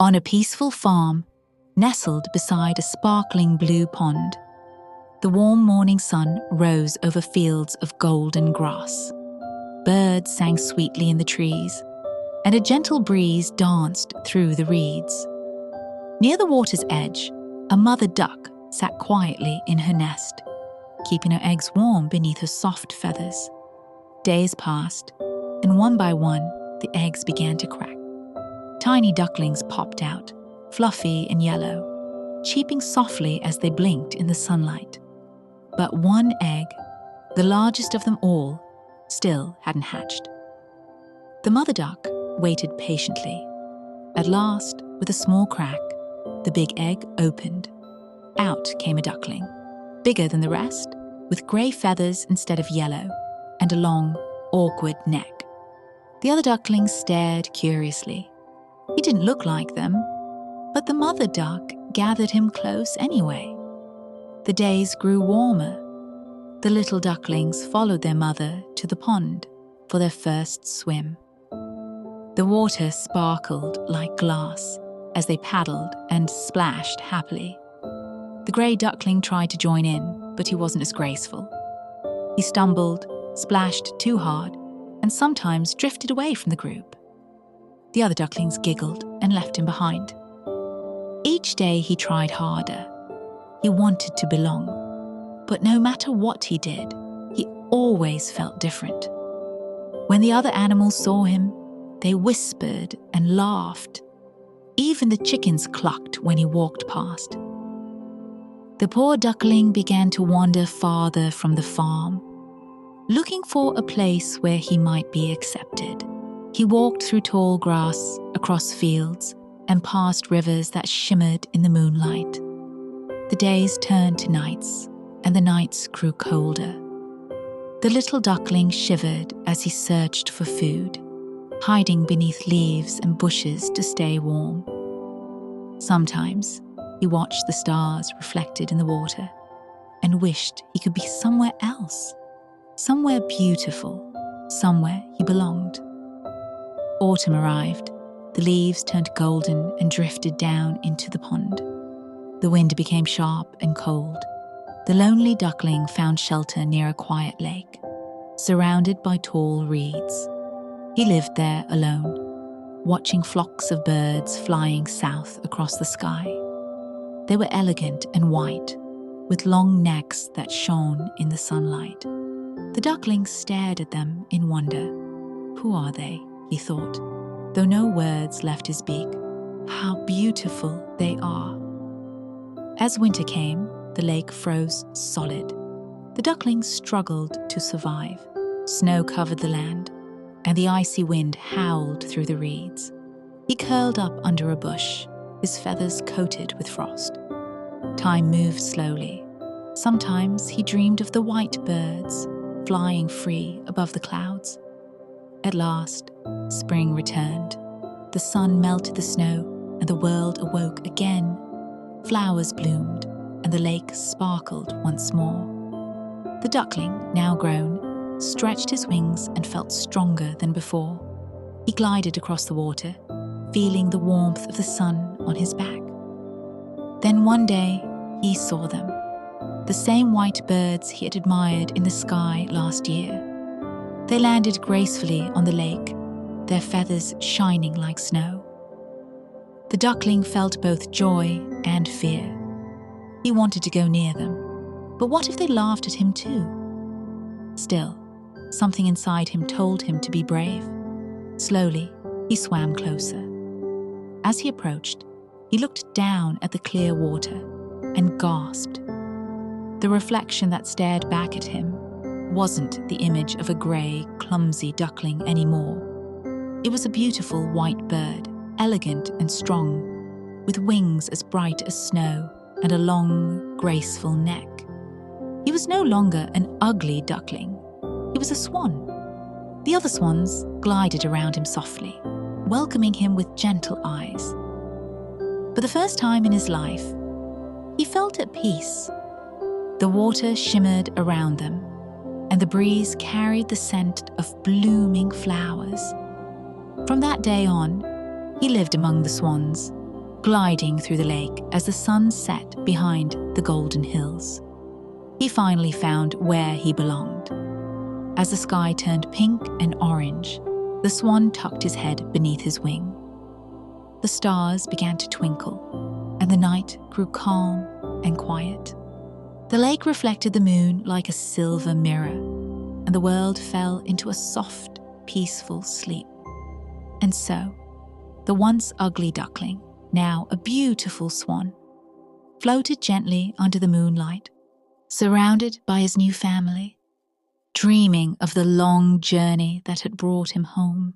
On a peaceful farm, nestled beside a sparkling blue pond, the warm morning sun rose over fields of golden grass. Birds sang sweetly in the trees, and a gentle breeze danced through the reeds. Near the water's edge, a mother duck sat quietly in her nest, keeping her eggs warm beneath her soft feathers. Days passed, and one by one, the eggs began to crack. Tiny ducklings popped out, fluffy and yellow, cheeping softly as they blinked in the sunlight. But one egg, the largest of them all, still hadn't hatched. The mother duck waited patiently. At last, with a small crack, the big egg opened. Out came a duckling, bigger than the rest, with grey feathers instead of yellow, and a long, awkward neck. The other ducklings stared curiously. He didn't look like them, but the mother duck gathered him close anyway. The days grew warmer. The little ducklings followed their mother to the pond for their first swim. The water sparkled like glass as they paddled and splashed happily. The grey duckling tried to join in, but he wasn't as graceful. He stumbled, splashed too hard, and sometimes drifted away from the group. The other ducklings giggled and left him behind. Each day he tried harder. He wanted to belong, but no matter what he did, he always felt different. When the other animals saw him, they whispered and laughed. Even the chickens clucked when he walked past. The poor duckling began to wander farther from the farm, looking for a place where he might be accepted. He walked through tall grass, across fields, and past rivers that shimmered in the moonlight. The days turned to nights, and the nights grew colder. The little duckling shivered as he searched for food, hiding beneath leaves and bushes to stay warm. Sometimes he watched the stars reflected in the water and wished he could be somewhere else, somewhere beautiful, somewhere he belonged. Autumn arrived. The leaves turned golden and drifted down into the pond. The wind became sharp and cold. The lonely duckling found shelter near a quiet lake, surrounded by tall reeds. He lived there alone, watching flocks of birds flying south across the sky. They were elegant and white, with long necks that shone in the sunlight. The duckling stared at them in wonder. Who are they? He thought, though no words left his beak. How beautiful they are. As winter came, the lake froze solid. The ducklings struggled to survive. Snow covered the land, and the icy wind howled through the reeds. He curled up under a bush, his feathers coated with frost. Time moved slowly. Sometimes he dreamed of the white birds flying free above the clouds. At last, spring returned. The sun melted the snow, and the world awoke again. Flowers bloomed, and the lake sparkled once more. The duckling, now grown, stretched his wings and felt stronger than before. He glided across the water, feeling the warmth of the sun on his back. Then one day, he saw them, the same white birds he had admired in the sky last year. They landed gracefully on the lake, their feathers shining like snow. The duckling felt both joy and fear. He wanted to go near them, but what if they laughed at him too? Still, something inside him told him to be brave. Slowly, he swam closer. As he approached, he looked down at the clear water and gasped. The reflection that stared back at him wasn't the image of a grey, clumsy duckling anymore. It was a beautiful white bird, elegant and strong, with wings as bright as snow and a long, graceful neck. He was no longer an ugly duckling. He was a swan. The other swans glided around him softly, welcoming him with gentle eyes. For the first time in his life, he felt at peace. The water shimmered around them, and the breeze carried the scent of blooming flowers. From that day on, he lived among the swans, gliding through the lake as the sun set behind the golden hills. He finally found where he belonged. As the sky turned pink and orange, the swan tucked his head beneath his wing. The stars began to twinkle, and the night grew calm and quiet. The lake reflected the moon like a silver mirror, and the world fell into a soft, peaceful sleep. And so, the once ugly duckling, now a beautiful swan, floated gently under the moonlight, surrounded by his new family, dreaming of the long journey that had brought him home.